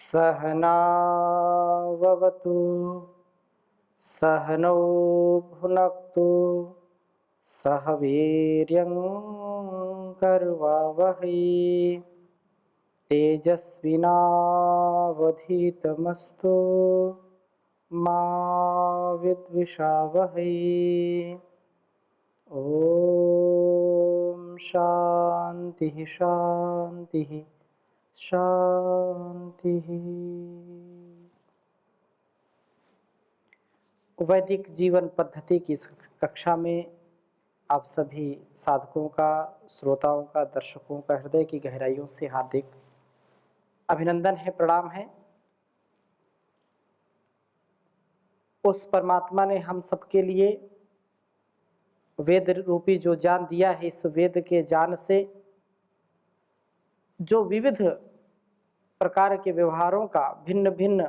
सहनाववतु सहनौ भुनक्तु सह वीर्यं करवावहै तेजस्विनावधीतमस्तु मा विद्विषावहै। ओम शांति शांति शांति। वैदिक जीवन पद्धति की इस कक्षा में आप सभी साधकों का, श्रोताओं का, दर्शकों का हृदय की गहराइयों से हार्दिक अभिनंदन है, प्रणाम है। उस परमात्मा ने हम सबके लिए वेद रूपी जो ज्ञान दिया है, इस वेद के ज्ञान से जो विविध प्रकार के व्यवहारों का, भिन्न भिन्न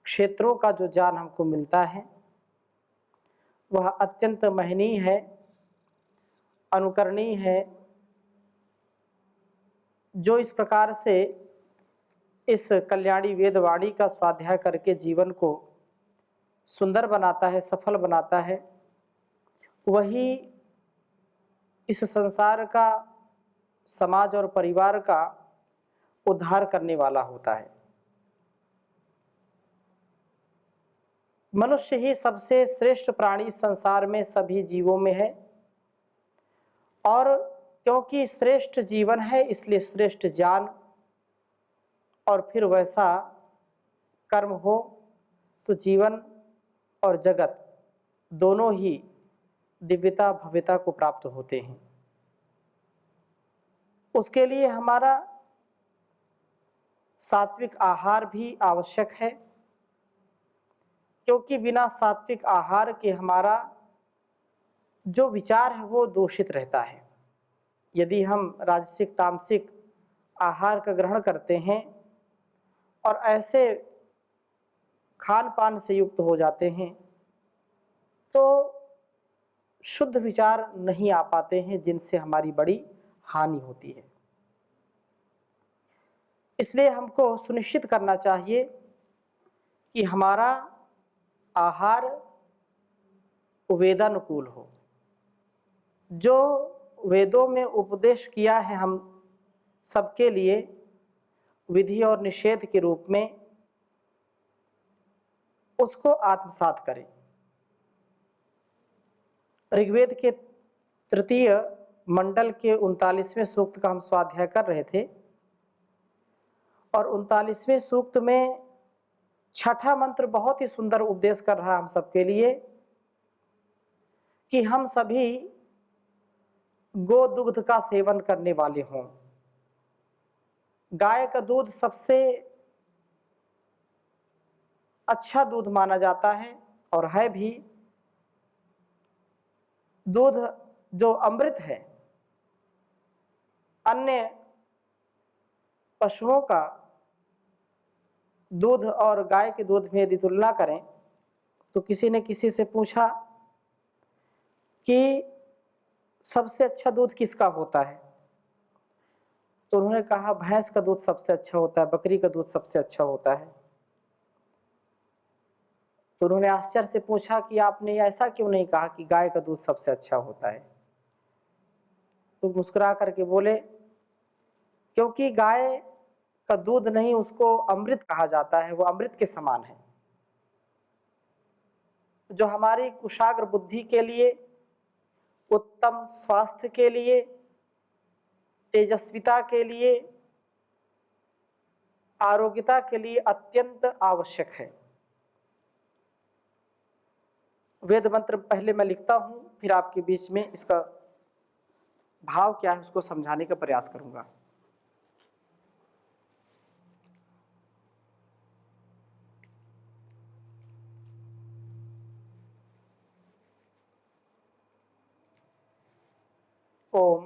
क्षेत्रों का जो ज्ञान हमको मिलता है, वह अत्यंत महनीय है, अनुकरणीय है। जो इस प्रकार से इस कल्याणी वेदवाणी का स्वाध्याय करके जीवन को सुंदर बनाता है, सफल बनाता है, वही इस संसार का, समाज और परिवार का उद्धार करने वाला होता है। मनुष्य ही सबसे श्रेष्ठ प्राणी संसार में सभी जीवों में है, और क्योंकि श्रेष्ठ जीवन है इसलिए श्रेष्ठ ज्ञान और फिर वैसा कर्म हो तो जीवन और जगत दोनों ही दिव्यता भव्यता को प्राप्त होते हैं। उसके लिए हमारा सात्विक आहार भी आवश्यक है, क्योंकि बिना सात्विक आहार के हमारा जो विचार है वो दूषित रहता है। यदि हम राजसिक तामसिक आहार का ग्रहण करते हैं और ऐसे खान पान से युक्त हो जाते हैं तो शुद्ध विचार नहीं आ पाते हैं, जिनसे हमारी बड़ी हानि होती है। इसलिए हमको सुनिश्चित करना चाहिए कि हमारा आहार वेदानुकूल हो। जो वेदों में उपदेश किया है हम सबके लिए विधि और निषेध के रूप में, उसको आत्मसात करें। ऋग्वेद के तृतीय मंडल के 39वें सूक्त का हम स्वाध्याय कर रहे थे, और 39वें सूक्त में छठा मंत्र बहुत ही सुंदर उपदेश कर रहा है हम सबके लिए कि हम सभी गो दुग्ध का सेवन करने वाले हों। गाय का दूध सबसे अच्छा दूध माना जाता है और है भी। दूध जो अमृत है, अन्य पशुओं का दूध और गाय के दूध में यदि तुलना करें तो किसी ने किसी से पूछा कि सबसे अच्छा दूध किसका होता है, तो उन्होंने कहा भैंस का दूध सबसे अच्छा होता है, बकरी का दूध सबसे अच्छा होता है। तो उन्होंने आश्चर्य से पूछा कि आपने ऐसा क्यों नहीं कहा कि गाय का दूध सबसे अच्छा होता है? तो मुस्कुरा करके बोले क्योंकि गाय का दूध नहीं, उसको अमृत कहा जाता है, वो अमृत के समान है, जो हमारी कुशाग्र बुद्धि के लिए, उत्तम स्वास्थ्य के लिए, तेजस्विता के लिए, आरोग्यता के लिए अत्यंत आवश्यक है। वेद मंत्र पहले मैं लिखता हूं, फिर आपके बीच में इसका भाव क्या है उसको समझाने का प्रयास करूंगा। ओम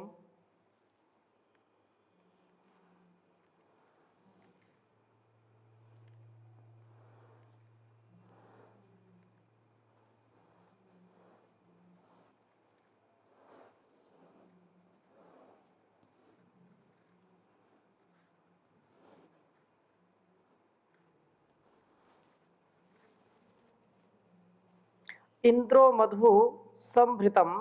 इंद्रो मधु संभृतम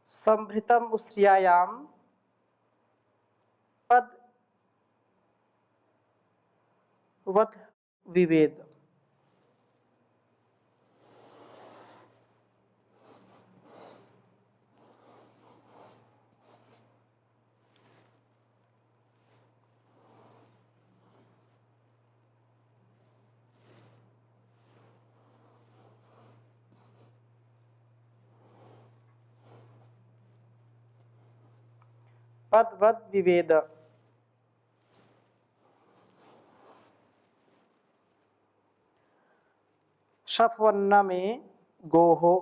संभृतम उस्रियायाम पद वध विवेद। पद वध विवेद। शफवन्न में गोहो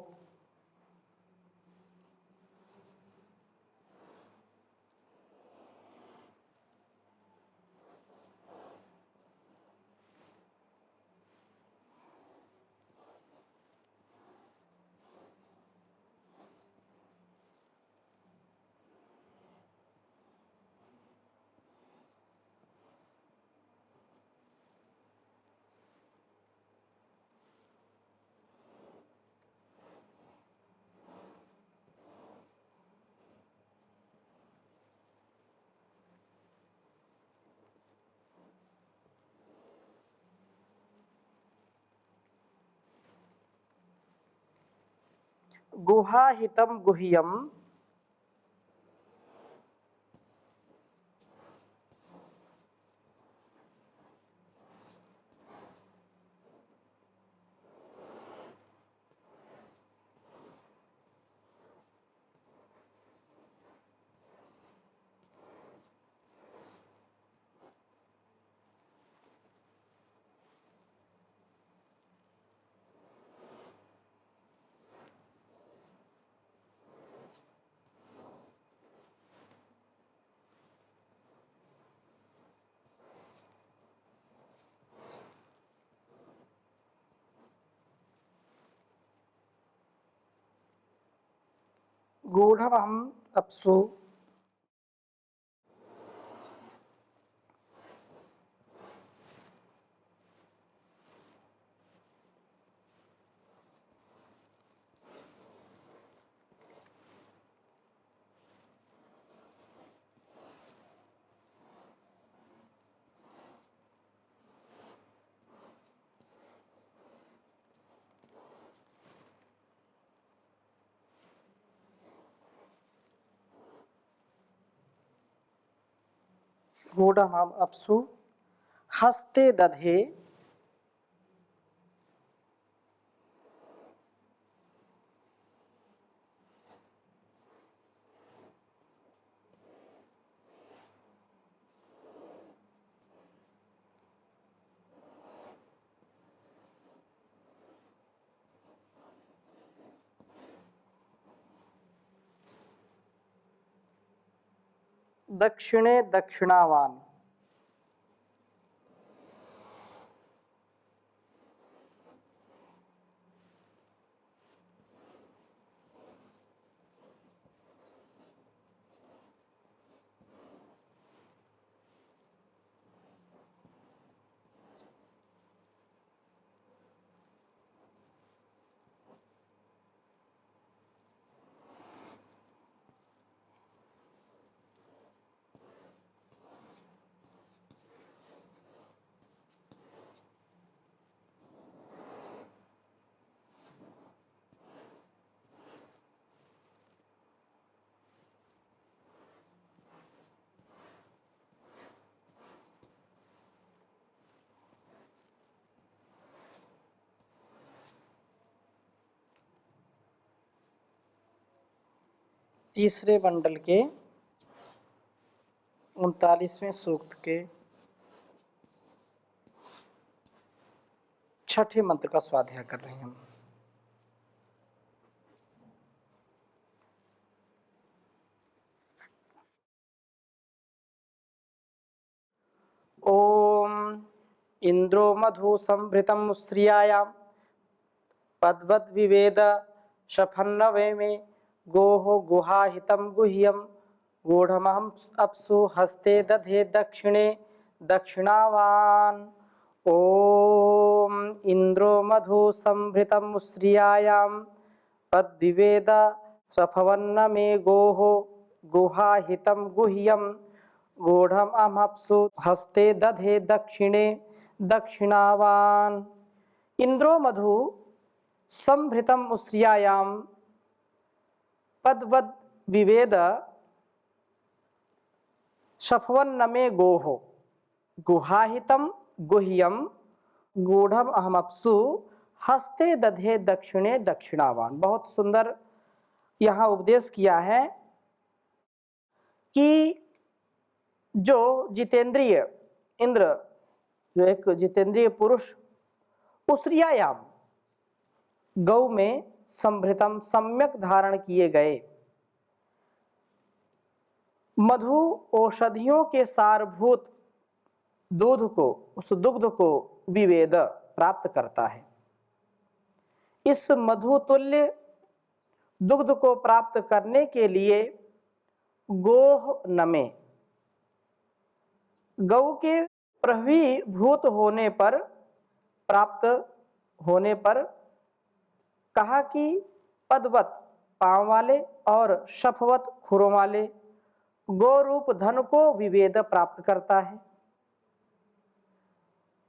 गुहाहितम गुह्यम गूढ़महम अप्सु गूढ़महम अप्सु हस्ते दधे दक्षिणे दक्षिणावान। तीसरे मंडल के 39वें सूक्त के 6ठे मंत्र का स्वाध्याय कर रहे हैं हम। ओम इंद्रो मधु संभृतम श्रियायां पद्वद विवेद शफन्नवे में गोह गुहाहितं गुह्यं गूढ़महं अप्सु हस्ते दधे दक्षिणे दक्षिणावान्। ओम इंद्रो मधु संभृतम श्रियायां पद्विवेद सफवन्न मे गोह गुहाहितं गुह्यं गूढ़म अहमप्सु हस्ते दधे दक्षिणे दक्षिणावान्। इंद्रो मधु संभृतम उश्रियायां पद्वद विवेद शफवन्न मे गोह गुहाहितं गुह्यं गूढ़म अहमप्सु हस्ते दधे दक्षिणे दक्षिणावान। बहुत सुंदर यहाँ उपदेश किया है कि जो जितेंद्रिय इंद्र, जो एक जितेंद्रिय पुरुष उश्रियायाम गौ में संभृतम सम्यक धारण किए गए मधु औषधियों के सारभूत दूध को, उस दुग्ध को विवेद प्राप्त करता है। इस मधु तुल्य दुग्ध को प्राप्त करने के लिए गोह नमे, गौ के प्रभीभूत होने पर, प्राप्त होने पर कहा कि पदवत पांव वाले और शफवत खुरों वाले गोरूप धन को विवेद प्राप्त करता है।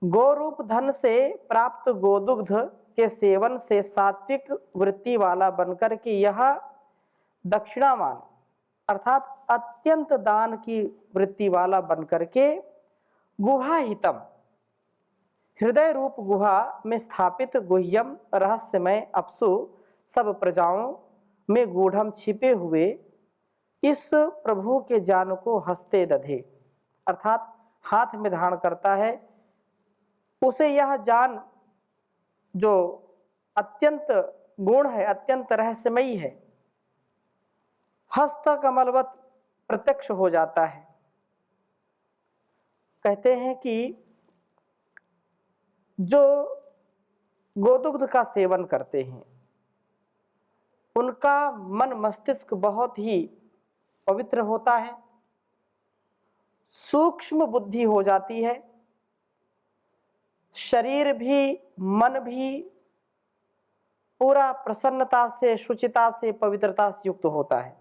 गोरूप धन से प्राप्त गोदुग्ध के सेवन से सात्विक वृत्ति वाला बनकर के यह दक्षिणावान अर्थात अत्यंत दान की वृत्ति वाला बनकर के गुहाहितम हृदय रूप गुहा में स्थापित गुह्यम रहस्यमय अपसु सब प्रजाओं में गूढ़म छिपे हुए इस प्रभु के जान को हस्ते दधे अर्थात हाथ में धारण करता है। उसे यह जान जो अत्यंत गुण है, अत्यंत रहस्यमयी है, हस्त कमलवत प्रत्यक्ष हो जाता है। कहते हैं कि जो गोदुग्ध का सेवन करते हैं उनका मन मस्तिष्क बहुत ही पवित्र होता है, सूक्ष्म बुद्धि हो जाती है, शरीर भी मन भी पूरा प्रसन्नता से, शुचिता से, पवित्रता से युक्त होता है।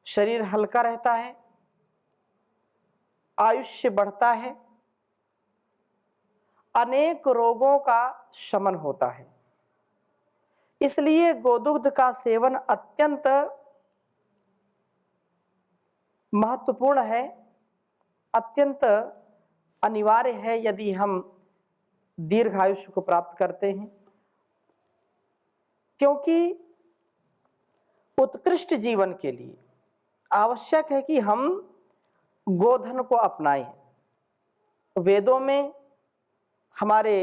शरीर हल्का रहता है, आयुष्य बढ़ता है, अनेक रोगों का शमन होता है। इसलिए गोदुग्ध का सेवन अत्यंत महत्वपूर्ण है, अत्यंत अनिवार्य है यदि हम दीर्घायुष्य को प्राप्त करते हैं। क्योंकि उत्कृष्ट जीवन के लिए आवश्यक है कि हम गोधन को अपनाएं। वेदों में, हमारे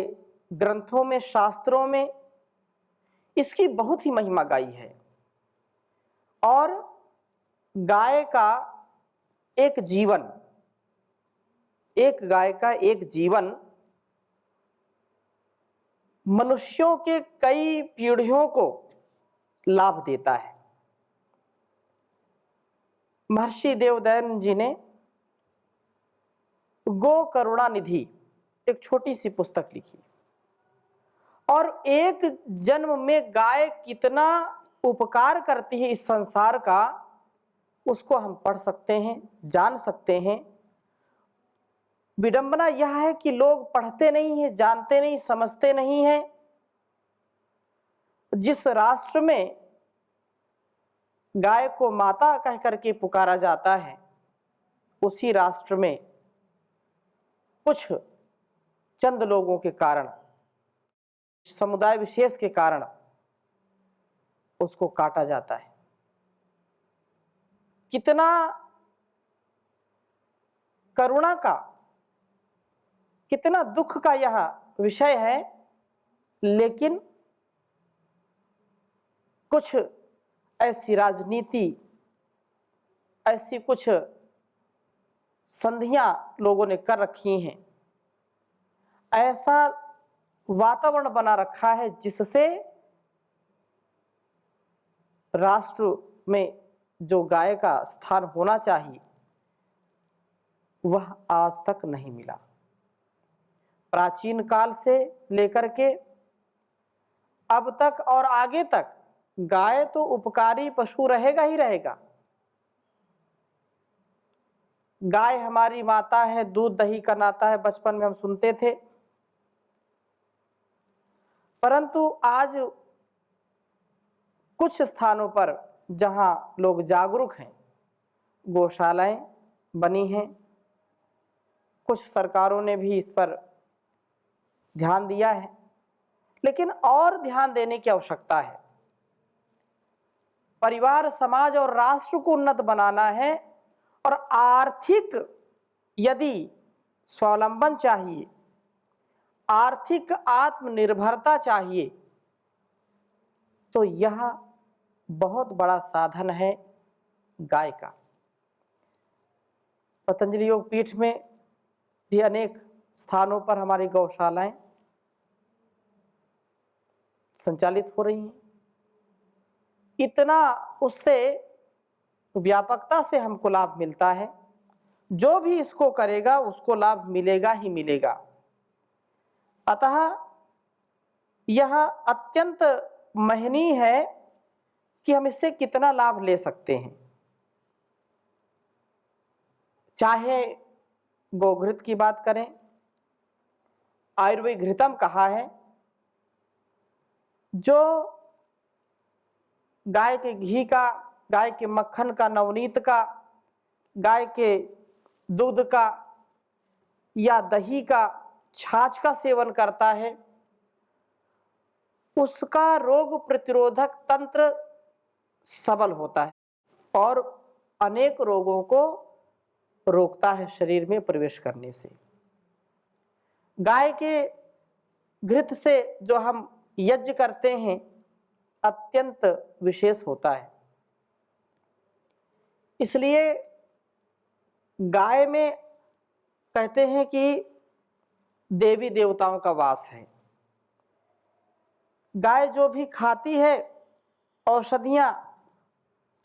ग्रंथों में, शास्त्रों में इसकी बहुत ही महिमा गाई है। और गाय का एक जीवन, एक गाय का एक जीवन मनुष्यों के कई पीढ़ियों को लाभ देता है। महर्षि देवदयानंद जी ने गो करुणा निधि एक छोटी सी पुस्तक लिखी और एक जन्म में गाय कितना उपकार करती है इस संसार का, उसको हम पढ़ सकते हैं, जान सकते हैं। विडंबना यह है कि लोग पढ़ते नहीं हैं, जानते नहीं, समझते नहीं हैं। जिस राष्ट्र में गाय को माता कह करके पुकारा जाता है, उसी राष्ट्र में कुछ चंद लोगों के कारण, समुदाय विशेष के कारण उसको काटा जाता है। कितना करुणा का, कितना दुख का यह विषय है, लेकिन कुछ ऐसी राजनीति, ऐसी कुछ संधियां लोगों ने कर रखी हैं, ऐसा वातावरण बना रखा है जिससे राष्ट्र में जो गाय का स्थान होना चाहिए वह आज तक नहीं मिला। प्राचीन काल से लेकर के अब तक और आगे तक गाय तो उपकारी पशु रहेगा ही रहेगा। गाय हमारी माता है, दूध दही का नाता है, बचपन में हम सुनते थे। परंतु आज कुछ स्थानों पर जहां लोग जागरूक हैं, गौशालाएं बनी हैं, कुछ सरकारों ने भी इस पर ध्यान दिया है, लेकिन और ध्यान देने की आवश्यकता है। परिवार, समाज और राष्ट्र को उन्नत बनाना है और आर्थिक यदि स्वावलंबन चाहिए, आर्थिक आत्मनिर्भरता चाहिए, तो यह बहुत बड़ा साधन है गाय का। पतंजलि योग पीठ में भी अनेक स्थानों पर हमारी गौशालाएं संचालित हो रही हैं। इतना उससे व्यापकता से हमको लाभ मिलता है, जो भी इसको करेगा उसको लाभ मिलेगा ही मिलेगा। अतः यह अत्यंत महनीय है कि हम इससे कितना लाभ ले सकते हैं। चाहे गोघृत की बात करें, आयुर्वेद घृतम कहा है, जो गाय के घी का, गाय के मक्खन का, नवनीत का, गाय के दूध का या दही का, छाछ का सेवन करता है, उसका रोग प्रतिरोधक तंत्र सबल होता है और अनेक रोगों को रोकता है शरीर में प्रवेश करने से। गाय के घृत से जो हम यज्ञ करते हैं अत्यंत विशेष होता है। इसलिए गाय में कहते हैं कि देवी देवताओं का वास है। गाय जो भी खाती है औषधियां,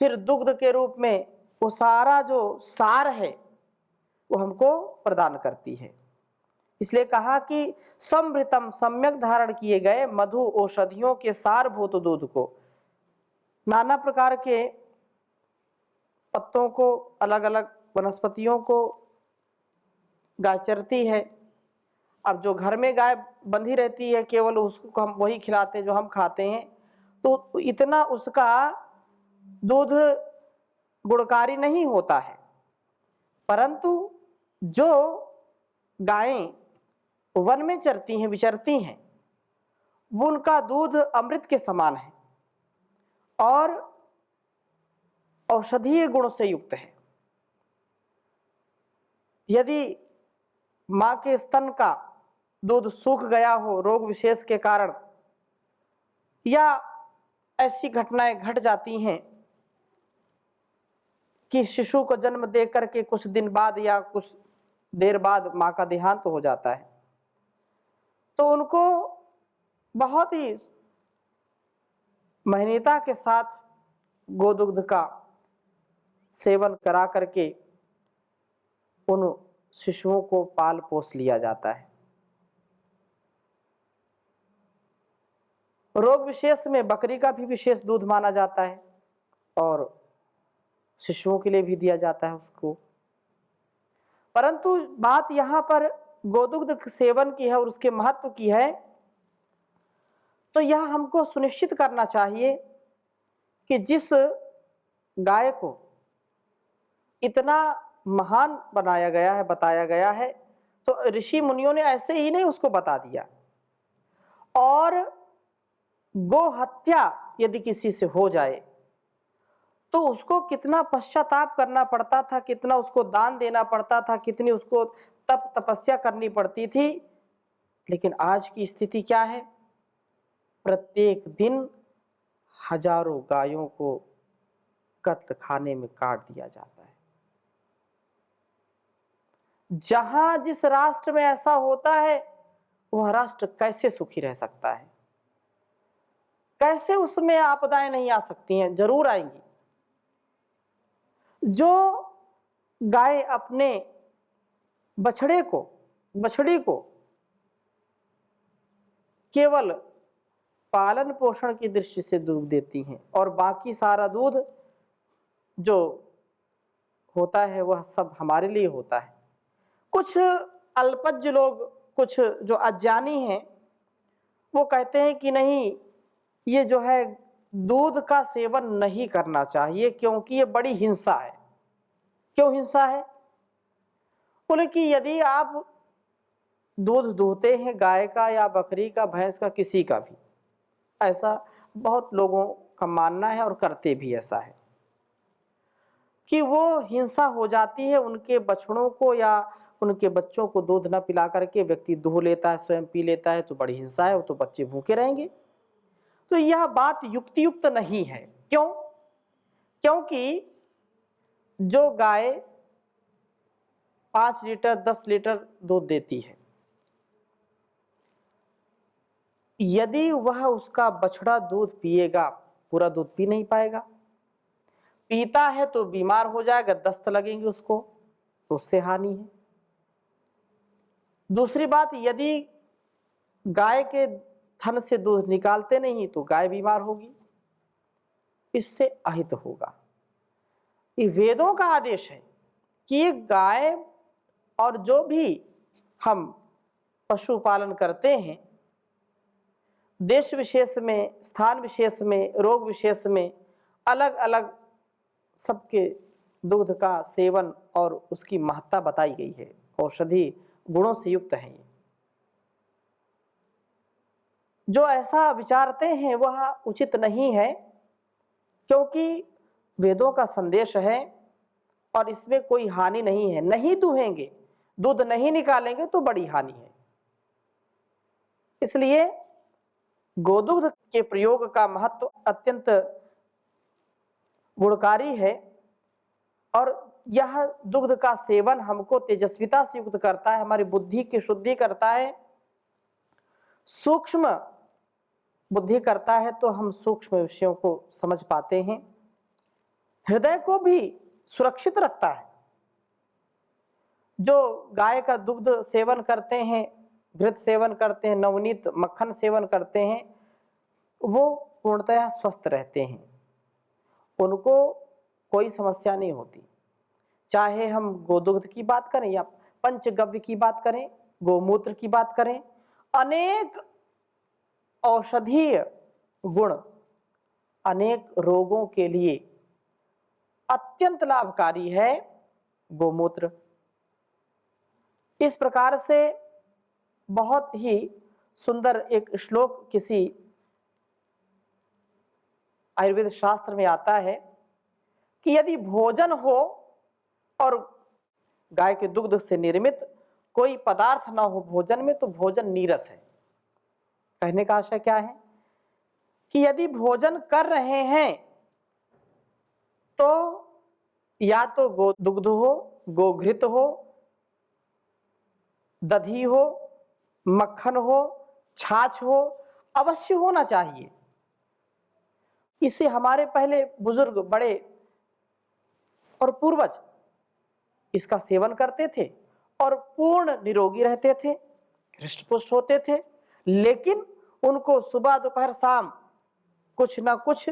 फिर दुग्ध के रूप में वो सारा जो सार है वो हमको प्रदान करती है। इसलिए कहा कि समृतम, सम्यक धारण किए गए मधु औषधियों के सारभूत दूध को, नाना प्रकार के पत्तों को, अलग अलग वनस्पतियों को गाय चरती है। अब जो घर में गाय बंधी रहती है केवल उसको हम वही खिलाते हैं जो हम खाते हैं, तो इतना उसका दूध गुणकारी नहीं होता है। परंतु जो गायें वन में चरती हैं, विचरती हैं, वो उनका दूध अमृत के समान है और औषधीय गुण से युक्त है। यदि मां के स्तन का दूध सूख गया हो रोग विशेष के कारण, या ऐसी घटनाएं घट जाती हैं कि शिशु को जन्म दे करके कुछ दिन बाद या कुछ देर बाद मां का देहांत हो जाता है, तो उनको बहुत ही महनीयता के साथ गोदुग्ध का सेवन करा करके उन शिशुओं को पाल पोस लिया जाता है। रोग विशेष में बकरी का भी विशेष दूध माना जाता है और शिशुओं के लिए भी दिया जाता है उसको। परंतु बात यहाँ पर गोदुग्ध सेवन की है और उसके महत्व की है, तो यह हमको सुनिश्चित करना चाहिए कि जिस गाय को इतना महान बनाया गया है, बताया गया है, तो ऋषि मुनियों ने ऐसे ही नहीं उसको बता दिया। और गो हत्या यदि किसी से हो जाए तो तो उसको कितना पश्चाताप करना पड़ता था, कितना उसको दान देना पड़ता था, कितनी उसको तप तपस्या करनी पड़ती थी। लेकिन आज की स्थिति क्या है? प्रत्येक दिन हजारों गायों को कत्ल खाने में काट दिया जाता है। जहां जिस राष्ट्र में ऐसा होता है, वह राष्ट्र कैसे सुखी रह सकता है? कैसे उसमें आपदाएं नहीं आ सकती हैं? जरूर आएंगी। जो गाय अपने बछड़ी को केवल पालन पोषण की दृष्टि से दूध देती हैं और बाकी सारा दूध जो होता है वह सब हमारे लिए होता है। कुछ अल्पज्ञ लोग, कुछ जो अज्ञानी हैं, वो कहते हैं कि नहीं, ये जो है दूध का सेवन नहीं करना चाहिए क्योंकि ये बड़ी हिंसा है। क्यों हिंसा है? बोले कि यदि आप दूध दूहते हैं गाय का या बकरी का, भैंस का, किसी का भी, ऐसा बहुत लोगों का मानना है और करते भी ऐसा है कि वो हिंसा हो जाती है उनके बछड़ों को या उनके बच्चों को दूध न पिला करके व्यक्ति दूह लेता है, स्वयं पी लेता है, तो बड़ी हिंसा है, वो तो बच्चे भूखे रहेंगे। तो यह बात युक्तियुक्त नहीं है। क्यों? क्योंकि जो गाय 5 लीटर 10 लीटर दूध देती है, यदि वह उसका बछड़ा दूध पिएगा, पूरा दूध पी नहीं पाएगा, पीता है तो बीमार हो जाएगा, दस्त लगेंगे उसको, तो उससे हानि है। दूसरी बात, यदि गाय के थन से दूध निकालते नहीं तो गाय बीमार होगी, इससे अहित होगा। ये वेदों का आदेश है कि ये गाय और जो भी हम पशुपालन करते हैं, देश विशेष में, स्थान विशेष में, रोग विशेष में, अलग अलग सबके दूध का सेवन और उसकी महत्ता बताई गई है। औषधि गुणों से युक्त है। जो ऐसा विचारते हैं वह उचित नहीं है, क्योंकि वेदों का संदेश है और इसमें कोई हानि नहीं है। नहीं दूहेंगे, दूध नहीं निकालेंगे तो बड़ी हानि है। इसलिए गोदुग्ध के प्रयोग का महत्व अत्यंत गुणकारी है और यह दुग्ध का सेवन हमको तेजस्विता से युक्त करता है, हमारी बुद्धि की शुद्धि करता है, सूक्ष्म बुद्धि करता है, तो हम सूक्ष्म विषयों को समझ पाते हैं। हृदय को भी सुरक्षित रखता है। जो गाय का दुग्ध सेवन करते हैं, घृत सेवन करते हैं, नवनीत मक्खन सेवन करते हैं, वो पूर्णतः स्वस्थ रहते हैं, उनको कोई समस्या नहीं होती। चाहे हम गोदुग्ध की बात करें या पंचगव्य की बात करें, गोमूत्र की बात करें, अनेक औषधीय गुण अनेक रोगों के लिए अत्यंत लाभकारी है गोमूत्र। इस प्रकार से बहुत ही सुंदर एक श्लोक किसी आयुर्वेद शास्त्र में आता है कि यदि भोजन हो और गाय के दुग्ध से निर्मित कोई पदार्थ ना हो भोजन में, तो भोजन नीरस है। कहने का आशय क्या है कि यदि भोजन कर रहे हैं तो या तो गो दुग्ध हो, गोघृत हो, दधी हो, मक्खन हो, छाछ हो, अवश्य होना चाहिए। इसे हमारे पहले बुजुर्ग बड़े और पूर्वज इसका सेवन करते थे और पूर्ण निरोगी रहते थे, हृष्ट-पुष्ट होते थे। लेकिन उनको सुबह दोपहर शाम कुछ ना कुछ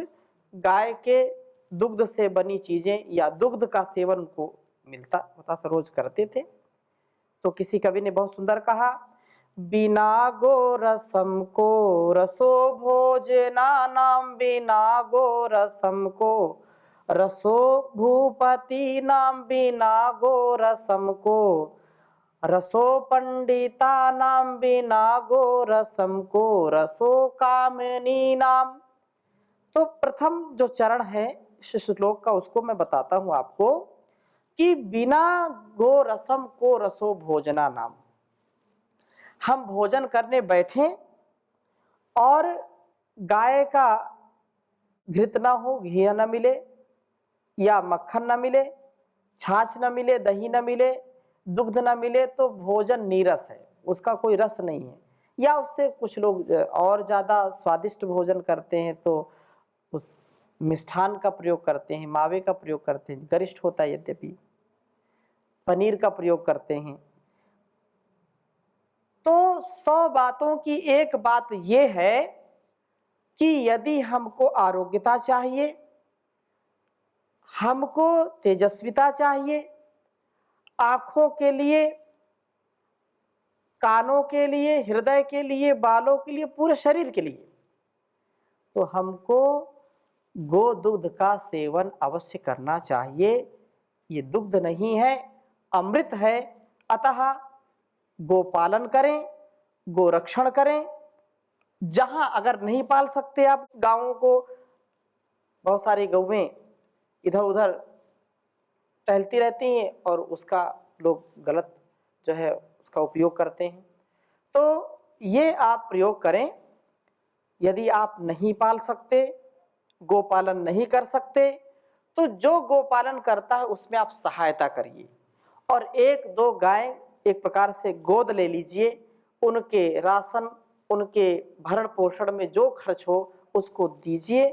गाय के दुग्ध से बनी चीजें या दुग्ध का सेवन उनको मिलता होता था, रोज करते थे। तो किसी कवि ने बहुत सुंदर कहा, बिना गो रसम को रसो भोजना नाम, बिना गो रसम को रसो भूपति नाम, बिना गो रसम को रसो पंडिता नाम, बिना गो रसम को रसो कामिनी नाम। तो प्रथम जो चरण है इस श्लोक का उसको मैं बताता हूँ आपको कि बिना गो रसम को रसो भोजना नाम। हम भोजन करने बैठे और गाय का घृत ना हो, घी न मिले या मक्खन न मिले, छाछ न मिले, दही न मिले, दुग्ध न मिले, तो भोजन नीरस है, उसका कोई रस नहीं है। या उससे कुछ लोग और ज़्यादा स्वादिष्ट भोजन करते हैं तो उस मिष्ठान का प्रयोग करते हैं, मावे का प्रयोग करते हैं, गरिष्ठ होता है यद्यपि, पनीर का प्रयोग करते हैं। तो 100 बातों की एक बात ये है कि यदि हमको आरोग्यता चाहिए, हमको तेजस्विता चाहिए, आँखों के लिए, कानों के लिए, हृदय के लिए, बालों के लिए, पूरे शरीर के लिए, तो हमको गो दुग्ध का सेवन अवश्य करना चाहिए। ये दुग्ध नहीं है, अमृत है। अतः गोपालन करें, गोरक्षण करें। जहां अगर नहीं पाल सकते आप गायों को, बहुत सारी गौएं इधर उधर टहलती रहती हैं और उसका लोग गलत जो है उसका उपयोग करते हैं, तो ये आप प्रयोग करें। यदि आप नहीं पाल सकते, गोपालन नहीं कर सकते, तो जो गोपालन करता है उसमें आप सहायता करिए और 1-2 गाय एक प्रकार से गोद ले लीजिए। उनके राशन, उनके भरण पोषण में जो खर्च हो उसको दीजिए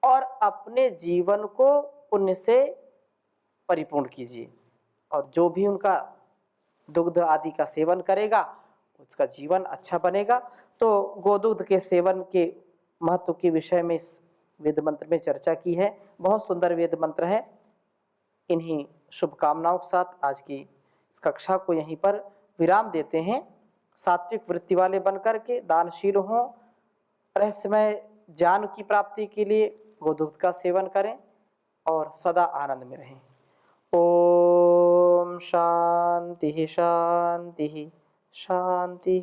और अपने जीवन को पुण्य से परिपूर्ण कीजिए। और जो भी उनका दुग्ध आदि का सेवन करेगा उसका जीवन अच्छा बनेगा। तो गोदूध के सेवन के महत्व के विषय में इस वेद मंत्र में चर्चा की है। बहुत सुंदर वेद मंत्र है। इन्हीं शुभकामनाओं के साथ आज की इस कक्षा को यहीं पर विराम देते हैं। सात्विक वृत्ति वाले बनकर के दानशील हों, रहस्यमय ज्ञान की प्राप्ति के लिए गोदूध का सेवन करें और सदा आनंद में रहें। ओम शांति शांति शांति।